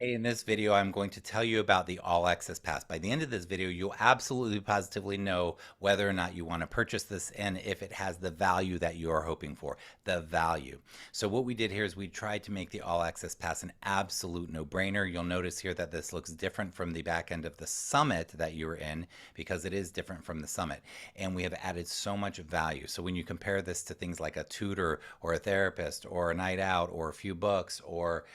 Hey, in this video, I'm going to tell you about the All Access Pass. By the end of this video, you'll absolutely positively know whether or not you want to purchase this and if it has the value that you are hoping for, the value. So what we did here is we tried to make the All Access Pass an absolute no-brainer. You'll notice here that this looks different from the back end of the summit that you were in because it is different from the summit. And we have added so much value. So when you compare this to things like a tutor or a therapist or a night out or a few books or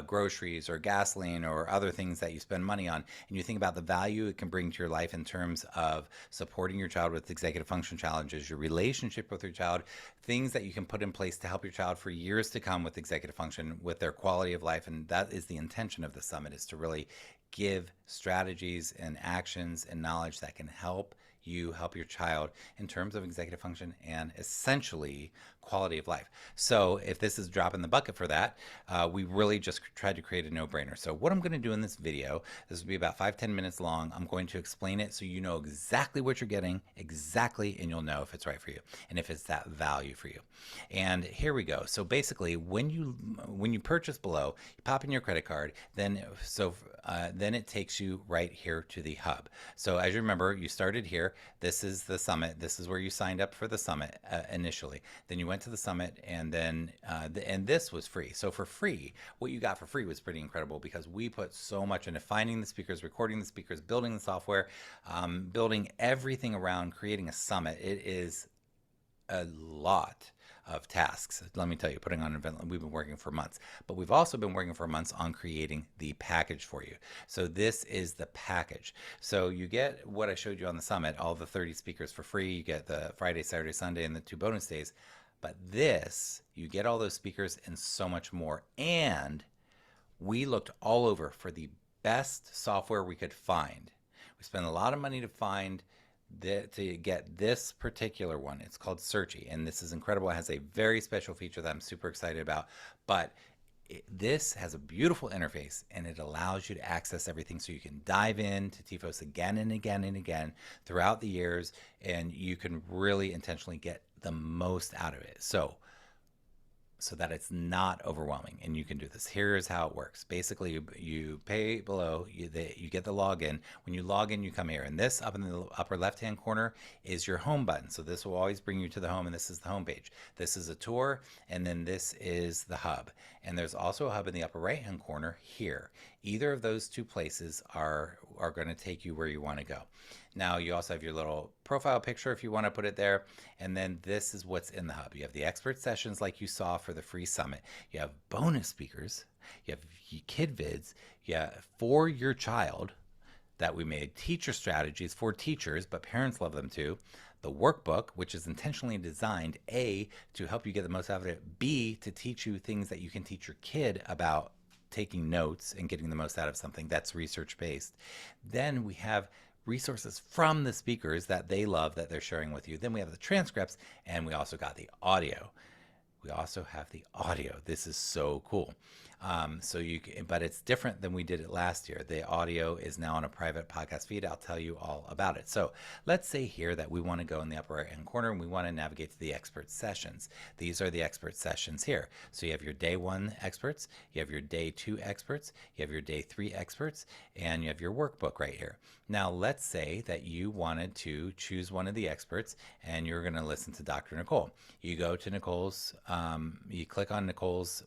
groceries or gasoline or other things that you spend money on, and you think about the value it can bring to your life in terms of supporting your child with executive function challenges, your relationship with your child, things that you can put in place to help your child for years to come with executive function, with their quality of life. And that is the intention of the summit, is to really give strategies and actions and knowledge that can help you help your child in terms of executive function and essentially quality of life. So if this is a drop in the bucket for that, we really just tried to create a no-brainer. So what I'm going to do in this video, this will be about 5-10 minutes long. I'm going to explain it so you know exactly what you're getting, exactly, and you'll know if it's right for you and if it's that value for you. And here we go. So basically, when you purchase below, you pop in your credit card, then it takes you right here to the hub. So as you remember, you started here. This is the summit. This is where you signed up for the summit initially. Then you went to the summit, and then and this was free. So for free, what you got for free was pretty incredible because we put so much into finding the speakers, recording the speakers, building the software, building everything around creating a summit. It is a lot of tasks. Let me tell you, putting on an event, we've been working for months, but we've also been working for months on creating the package for you. So this is the package. So you get what I showed you on the summit, all the 30 speakers for free. You get the Friday, Saturday, Sunday, and the 2 bonus days. But this, you get all those speakers and so much more. And we looked all over for the best software we could find. We spent a lot of money to find to get this particular one. It's called Searchy, and this is incredible. It has a very special feature that I'm super excited about, but this has a beautiful interface and it allows you to access everything, so you can dive into TIFOS again and again and again throughout the years, and you can really intentionally get the most out of it. So that it's not overwhelming and you can do this. Here's how it works. Basically, you pay below, you get the login. When you log in, you come here, and this up in the upper left hand corner is your home button. So this will always bring you to the home, and this is the home page. This is a tour, and then this is the hub. And there's also a hub in the upper right hand corner here. Either of those two places are going to take you where you want to go. Now you also have your little profile picture if you want to put it there. And then this is what's in the hub. You have the expert sessions like you saw for the free summit. You have bonus speakers. You have kid vids. Yeah, for your child that we made. Teacher strategies for teachers, but parents love them too. The workbook, which is intentionally designed, A, to help you get the most out of it, B, to teach you things that you can teach your kid about taking notes and getting the most out of something that's research based. Then we have resources from the speakers that they love that they're sharing with you. Then we have the transcripts, and we also got the audio. We also have the audio. This is so cool. But it's different than we did it last year. The audio is now on a private podcast feed. I'll tell you all about it. So let's say here that we want to go in the upper right hand corner and we want to navigate to the expert sessions. These are the expert sessions here. So you have your day 1 experts, you have your day 2 experts, you have your day 3 experts, and you have your workbook right here. Now let's say that you wanted to choose one of the experts and you're going to listen to Dr. Nicole. You go to Nicole's, you click on Nicole's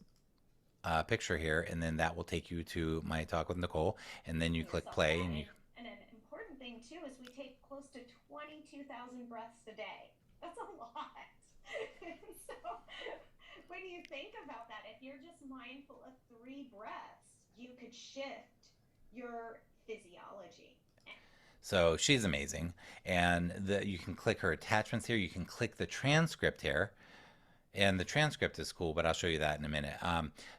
picture here, and then that will take you to my talk with Nicole, and then you click play and you. And an important thing too is we take close to 22,000 breaths a day. That's a lot. So when you think about that, if you're just mindful of 3 breaths, you could shift your physiology. So she's amazing, and you can click her attachments here. You can click the transcript here, and the transcript is cool, but I'll show you that in a minute.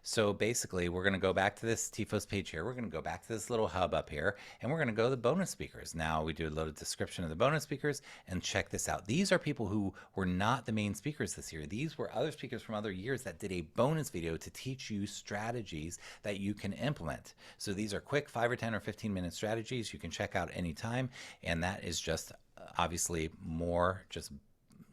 So basically, we're going to go back to this TIFOS page here. We're going to go back to this little hub up here, and we're going to go to the bonus speakers. Now we do a little description of the bonus speakers, and check this out. These are people who were not the main speakers this year. These were other speakers from other years that did a bonus video to teach you strategies that you can implement. So these are quick 5 or 10 or 15-minute strategies you can check out anytime, and that is just obviously more just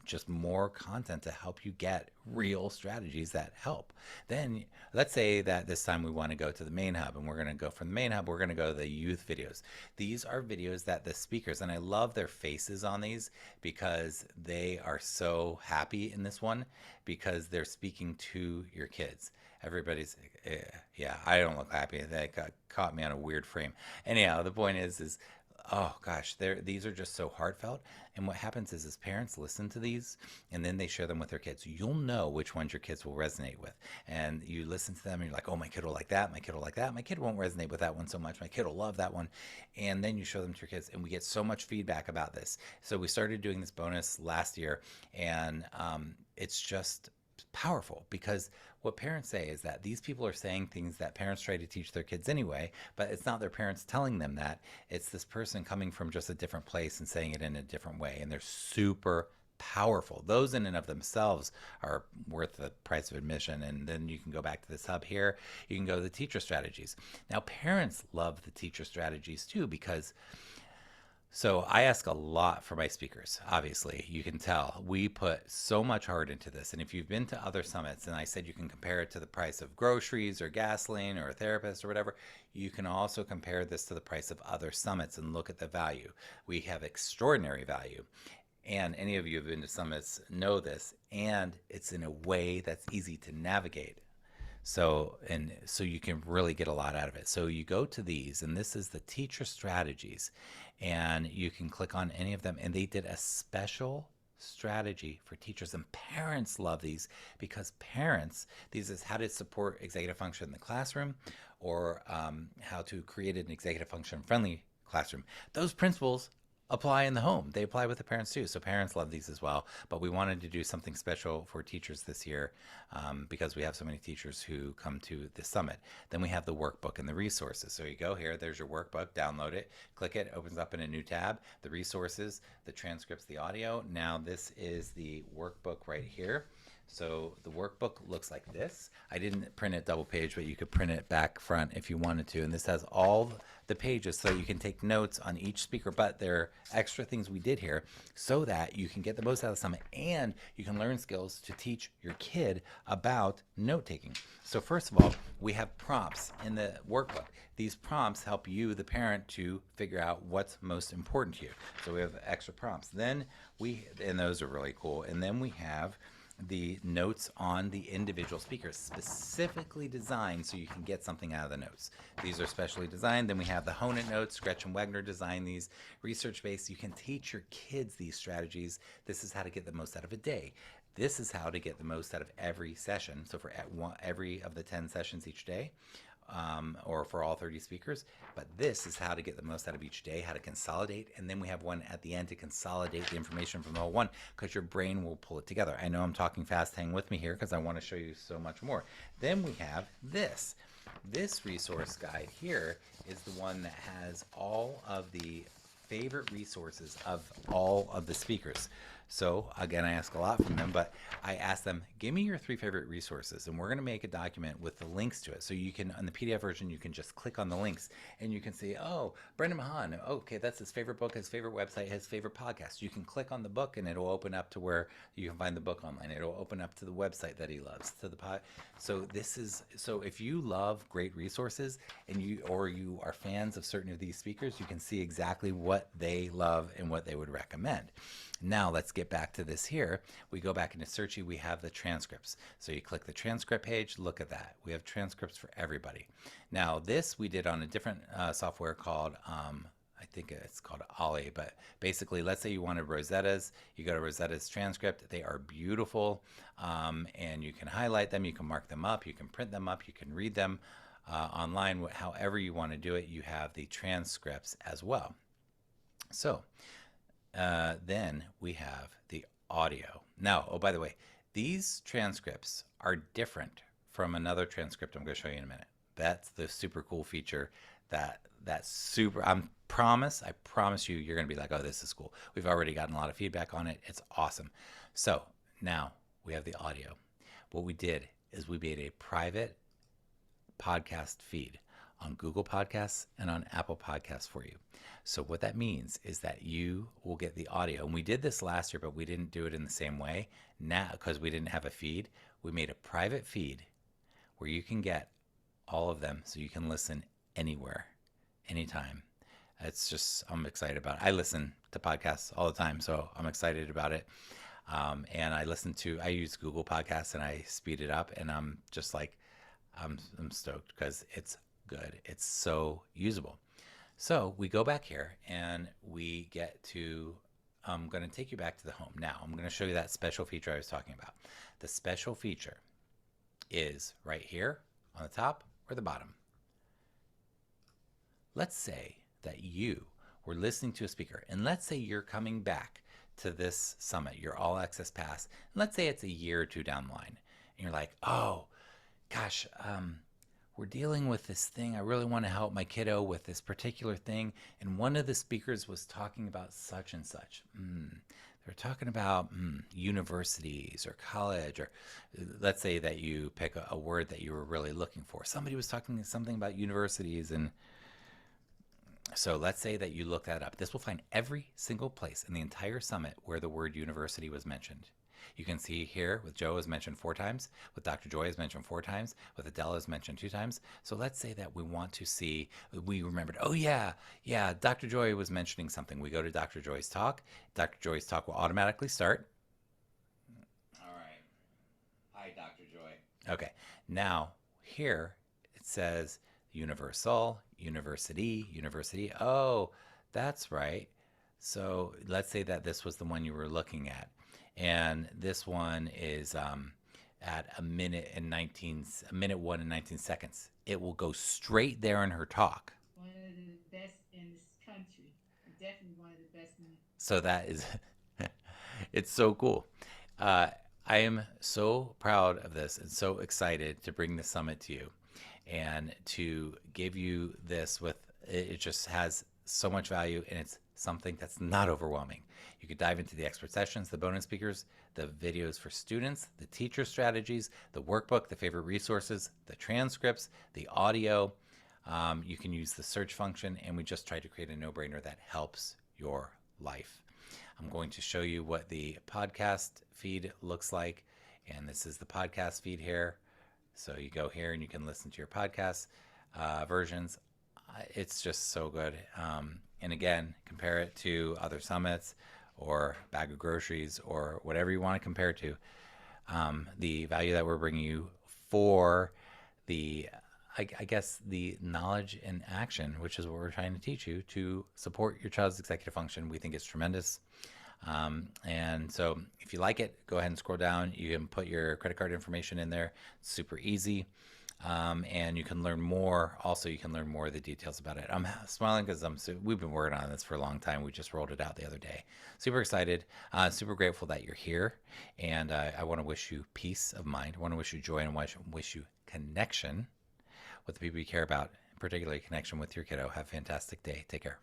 just more content to help you get real strategies that help. Then let's say that this time we want to go to the main hub, and we're going to go from the main hub, we're going to go to the youth videos. These are videos that the speakers, and I love their faces on these because they are so happy in this one because they're speaking to your kids. Everybody's, yeah, I don't look happy. They caught me on a weird frame. Anyhow, the point is oh gosh, these are just so heartfelt. And what happens is parents listen to these and then they share them with their kids. You'll know which ones your kids will resonate with. And you listen to them and you're like, oh, my kid will like that. My kid will like that. My kid won't resonate with that one so much. My kid will love that one. And then you show them to your kids, and we get so much feedback about this. So we started doing this bonus last year, and it's just powerful because what parents say is that these people are saying things that parents try to teach their kids anyway, but it's not their parents telling them that. It's this person coming from just a different place and saying it in a different way, and they're super powerful. Those in and of themselves are worth the price of admission. And then you can go back to this hub here. You can go to the teacher strategies. Now, parents love the teacher strategies too because so I ask a lot for my speakers. Obviously, you can tell we put so much heart into this. And if you've been to other summits, and I said you can compare it to the price of groceries or gasoline or a therapist or whatever, you can also compare this to the price of other summits and look at the value. We have extraordinary value. And any of you who've been to summits know this, and it's in a way that's easy to navigate. So you can really get a lot out of it. So you go to these, and this is the teacher strategies, and you can click on any of them. And they did a special strategy for teachers, and parents love these because these is how to support executive function in the classroom, or how to create an executive function friendly classroom. Those principles apply in the home. They apply with the parents too. So parents love these as well. But we wanted to do something special for teachers this year because we have so many teachers who come to the summit. Then we have the workbook and the resources. So you go here, there's your workbook, download it, click it, opens up in a new tab, the resources, the transcripts, the audio. Now this is the workbook right here. So the workbook looks like this. I didn't print it double page, but you could print it back front if you wanted to. And this has all the pages so you can take notes on each speaker, but there are extra things we did here so that you can get the most out of the summit and you can learn skills to teach your kid about note taking. So first of all, we have prompts in the workbook. These prompts help you, the parent, to figure out what's most important to you. So we have extra prompts. Then and those are really cool. And then we have the notes on the individual speakers, specifically designed so you can get something out of the notes. These are specially designed. Then we have the Hone It notes. Gretchen Wegner designed these, research-based. You can teach your kids these strategies. This is how to get the most out of a day. This is how to get the most out of every session. So for every of the 10 sessions each day, or for all 30 speakers. But this is how to get the most out of each day, how to consolidate. And then we have one at the end to consolidate the information from the whole one because your brain will pull it together. I know I'm talking fast. Hang with me here because I want to show you so much more. Then we have this. This resource guide here is the one that has all of the favorite resources of all of the speakers. So again, I ask a lot from them, but I ask them, give me your 3 favorite resources, and we're going to make a document with the links to it. So you can, on the PDF version, you can just click on the links and you can see, oh, Brendan Mahan, okay, that's his favorite book, his favorite website, his favorite podcast. You can click on the book and it'll open up to where you can find the book online. It'll open up to the website that he loves, to the pod. So if you love great resources and you are fans of certain of these speakers, you can see exactly what they love and what they would recommend. Now let's get back to this here. We go back into Searchy, we have the transcripts. So you click the transcript page, look at that. We have transcripts for everybody. Now this we did on a different software called, I think it's called Ollie, but basically let's say you wanted Rosetta's, you go to Rosetta's transcript, they are beautiful, and you can highlight them, you can mark them up, you can print them up, you can read them online, however you want to do it. You have the transcripts as well. So then we have the audio. Now, oh, by the way, these transcripts are different from another transcript I'm going to show you in a minute. That's the super cool feature that's super, I promise you, you're going to be like, oh, this is cool. We've already gotten a lot of feedback on it. It's awesome. So now we have the audio. What we did is we made a private podcast feed on Google Podcasts and on Apple Podcasts for you. So what that means is that you will get the audio. And we did this last year, but we didn't do it in the same way. Now, because we didn't have a feed, we made a private feed where you can get all of them so you can listen anywhere, anytime. It's just, I'm excited about it. I listen to podcasts all the time, so I'm excited about it. And I use Google Podcasts and I speed it up, and I'm just like, I'm stoked because it's good. It's so usable. So we go back here and we get to, I'm going to take you back to the home. Now I'm going to show you that special feature I was talking about. The special feature is right here on the top or the bottom. Let's say that you were listening to a speaker, and let's say you're coming back to this summit, your all access pass, and let's say it's a year or two down the line, and you're like, oh gosh, we're dealing with this thing. I really want to help my kiddo with this particular thing, and one of the speakers was talking about such and such. They're talking about universities or college, or let's say that you pick a word that you were really looking for. Somebody was talking something about universities, and so let's say that you look that up. This will find every single place in the entire summit where the word university was mentioned. You can see here with Joe is mentioned 4 times, with Dr. Joy is mentioned 4 times, with Adela is mentioned 2 times. So let's say that we want to see, we remembered, oh yeah, Dr. Joy was mentioning something. We go to Dr. Joy's talk. Dr. Joy's talk will automatically start. All right. Hi, Dr. Joy. Okay. Now here it says universal, university, university. Oh, that's right. So let's say that this was the one you were looking at, and this one is at a minute 1 and 19 seconds. It will go straight there in her talk. One of the best in this country. Definitely one of the best in the So that is, it's so cool. I am so proud of this and so excited to bring the summit to you and to give you this with, it just has so much value, and it's something that's not overwhelming. You could dive into the expert sessions, the bonus speakers, the videos for students, the teacher strategies, the workbook, the favorite resources, the transcripts, the audio. You can use the search function, and we just tried to create a no-brainer that helps your life. I'm going to show you what the podcast feed looks like, and this is the podcast feed here. So you go here and you can listen to your podcast versions. It's just so good. And again, compare it to other summits or bag of groceries or whatever you want to compare it to. The value that we're bringing you for the, I guess, the knowledge and action, which is what we're trying to teach you to support your child's executive function, we think is tremendous. And so if you like it, go ahead and scroll down. You can put your credit card information in there. It's super easy. And you can learn more. Also, you can learn more of the details about it. I'm smiling because we've been working on this for a long time. We just rolled it out the other day. Super excited, super grateful that you're here. And I want to wish you peace of mind. I want to wish you joy and wish you connection with the people you care about, particularly connection with your kiddo. Have a fantastic day. Take care.